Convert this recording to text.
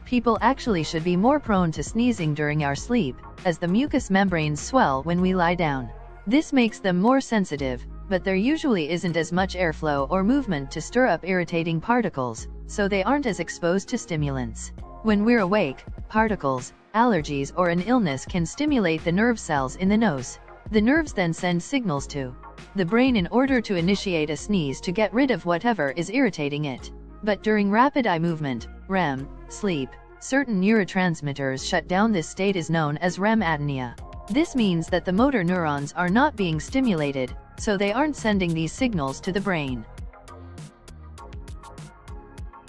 People actually should be more prone to sneezing during our sleep, as the mucous membranes swell when we lie down. This makes them more sensitive, but there usually isn't as much airflow or movement to stir up irritating particles, so they aren't as exposed to stimulants. When we're awake, particles, allergies or an illness can stimulate the nerve cells in the nose. The nerves then send signals to the brain in order to initiate a sneeze to get rid of whatever is irritating it. But during rapid eye movement, REM, sleep, certain neurotransmitters shut down. This state is known as REM apnea. This means that the motor neurons are not being stimulated, so they aren't sending these signals to the brain.